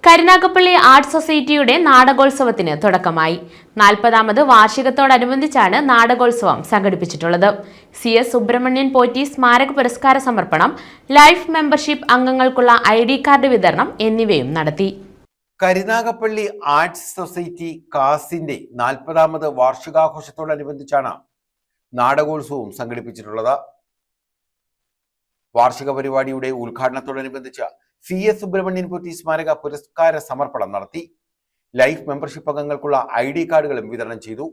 Karunagappally arts സൊസൈറ്റിയുടെ നാടകോത്സവത്തിന് തുടക്കമായി. 40ാമത് വാർഷികത്തോടനുബന്ധിച്ചാണ് നാടകോത്സവം സംഘടിപ്പിച്ചിട്ടുള്ളത്. CS Subramanian Potti സ്മാരക പുരസ്കാര സമർപ്പണം, ലൈഫ് മെമ്പർഷിപ്പ് അംഗങ്ങൾക്കുള്ള ID കാർഡ് വിതരണം എന്നിവയും നടത്തി. കരുനാഗപ്പള്ളി ആർട്സ് സൊസൈറ്റി കാസിന്റെ 40ാമത് വാർഷികാഘോഷത്തോടനുബന്ധിച്ചാണ് നാടകോത്സവം സംഘടിപ്പിച്ചിട്ടുള്ളത്. വാർഷിക പരിപാടിയുടെ ഉദ്ഘാടനത്തോടനുബന്ധിച്ച് CS സുബ്രഹ്മണ്യൻ പോറ്റി സ്മാരക പുരസ്കാര സമർപ്പണം നടത്തി. ലൈഫ് മെമ്പർഷിപ്പ് അംഗങ്ങൾക്കുള്ള ID കാർഡുകളും വിതരണം ചെയ്തു.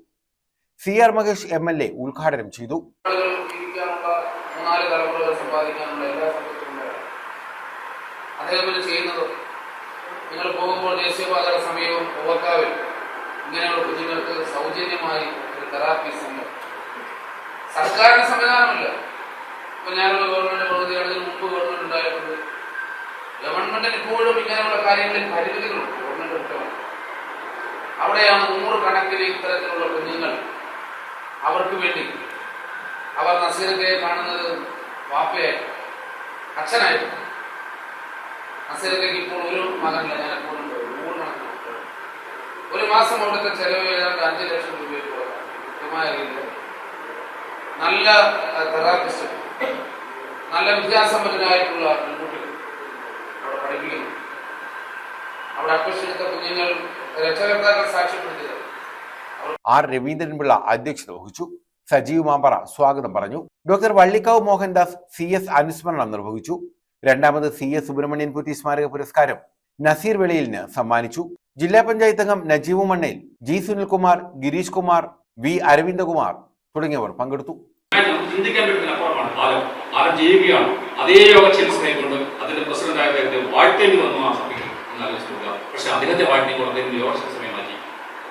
CR മഹേഷ് MLA ഉദ്ഘാടനം ചെയ്തു. നിങ്ങൾ പോകുമ്പോൾ ദേശീയപാതയുടെ സമീപം ഓവർക്കാവിൽ ഇങ്ങനെയുള്ള കുഞ്ഞുങ്ങൾക്ക് സൗജന്യമായി ഒരു തെറാപ്പി സെന്റർ. സർക്കാരിന് സംവിധാനമില്ല. ഇപ്പൊ ഞാനുള്ള ഗവൺമെന്റ് പദ്ധതിയാണെങ്കിൽ മുമ്പ് ഗവൺമെന്റ് ഉണ്ടായിട്ടുണ്ട്. ഗവൺമെന്റിന് ഇപ്പോഴും ഇങ്ങനെയുള്ള കാര്യങ്ങളിൽ പരിമിതികളുണ്ട്. ഗവൺമെന്റ് കുറ്റമാണ്. അവിടെയാണ് 100 കണക്കിന് ഇത്തരത്തിലുള്ള കുഞ്ഞുങ്ങൾ അവർക്ക് വേണ്ടി അവർ നസീറൊക്കെ കാണുന്നത് വാപ്പയെ അച്ഛനായിരുന്നു. നസീറൊക്കെ ഇപ്പോൾ ഒരു മകനില്ല, ഞാൻ എപ്പോഴും 100 കണക്കിന് ഒരു മാസം അവിടുത്തെ ചെലവ് ഏതാണ്ട് 5 ലക്ഷം രൂപയ്ക്ക് കൃത്യമായ രീതിയിൽ നല്ല തെറാപ്പിസ്റ്റ്, നല്ല വിദ്യാസമ്പന്നരായിട്ടുള്ള പെൺകുട്ടികൾ അവിടെ പഠിപ്പിക്കുന്നു. അവിടെ അഡ്മിഷനെടുത്ത കുഞ്ഞുങ്ങൾ രക്ഷകർത്താക്കൾ സാക്ഷ്യപ്പെടുത്തിയത്. R. രവീന്ദ്രൻപിള്ള അധ്യക്ഷത വഹിച്ചു. സജീവ് മാമ്പറ സ്വാഗതം പറഞ്ഞു. ഡോക്ടർ വള്ളിക്കാവ് മോഹൻദാസ് CS അനുസ്മരണം നിർവഹിച്ചു. 2ാമത് CS സുബ്രഹ്മണ്യൻ പോറ്റി സ്മാരക പുരസ്കാരം നസീർ വെളിയിലിന് സമ്മാനിച്ചു. ജില്ലാ പഞ്ചായത്ത് അംഗം നജീബ് മണ്ണേൽ, G. സുനിൽകുമാർ, ഗിരീഷ് കുമാർ, V. അരവിന്ദകുമാർ തുടങ്ങിയവർ പങ്കെടുത്തു. ചിന്തിക്കാൻ പറ്റുന്ന അപ്പുറമാണ് ആരം ചെയ്യുകയാണ്. അതേ യോഗക്ഷേമസ്നേഹിക്കൊണ്ട് അതിന്റെ പ്രസിഡന്റായ അദ്ദേഹത്തെ വാഴ്ത്തേണ്ടി വന്നു ആ സഭയിൽ എന്നാലോചിക്കുക. പക്ഷെ അദ്ദേഹത്തെ വാഴ്ത്തിക്കൊണ്ട് അദ്ദേഹം യോഗക്ഷേമസമയം മാറ്റി.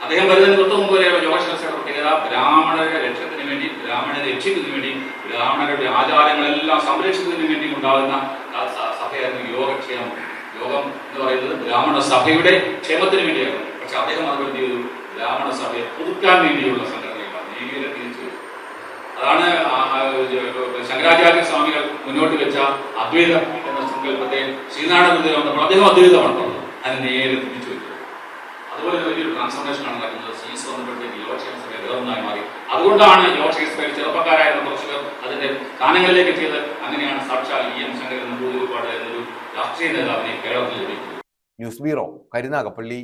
അദ്ദേഹം വരുന്നതിന് തൊട്ട് മുമ്പ് വരെ യോഗക്ഷേമസയുടെ പ്രത്യേകത ബ്രാഹ്മണരുടെ രക്ഷത്തിന് വേണ്ടി, ബ്രാഹ്മണരെ രക്ഷിക്കുന്നതിന് വേണ്ടി, ബ്രാഹ്മണരുടെ ആചാരങ്ങളെല്ലാം സംരക്ഷിക്കുന്നതിന് വേണ്ടി ഉണ്ടാകുന്ന സഭയായിരുന്നു യോഗക്ഷേമം. യോഗം എന്ന് പറയുന്നത് ബ്രാഹ്മണ സഭയുടെ ക്ഷേമത്തിന് വേണ്ടിയായിരുന്നു. പക്ഷെ അദ്ദേഹം അതുപോലെ ചെയ്തു ബ്രാഹ്മണ സഭയെ പുതുക്കാൻ വേണ്ടിയുള്ള സംഘടനകളാണ് നീതിയെ തിരിച്ചു. അതാണ് ശങ്കരാചാര്യ സ്വാമികൾ മുന്നോട്ട് വെച്ച അദ്വൈതം എന്ന സങ്കല്പത്തെ ശ്രീനാരായണ വന്നപ്പോൾ അദ്ദേഹം അദ്വൈതമാണ് പറഞ്ഞത്. അതിന് നേരെ തിരിച്ചു വെച്ചു. അതുപോലെ വലിയൊരു ട്രാൻസ്ഫോർമേഷനാണ് നടക്കുന്നത്. CS വന്നപ്പോഴത്തേക്ക് യോഗക്ഷേമ സഭ ഗവർണറായി മാറി. അതുകൊണ്ടാണ് യോഗക്ഷേമ സഭയിൽ ചെറുപ്പക്കാരായിരുന്ന പ്രവർത്തകർ അതിന്റെ സ്ഥാനങ്ങളിലേക്ക് എത്തിയത്. അങ്ങനെയാണ് സാക്ഷാൽ EM ശങ്കരൻ നമ്പൂതിരിപ്പാട് എന്നൊരു രാഷ്ട്രീയ നേതാവിനെ കേരളത്തിൽ ലഭിക്കുന്നത്. News bureau, Karunagappally.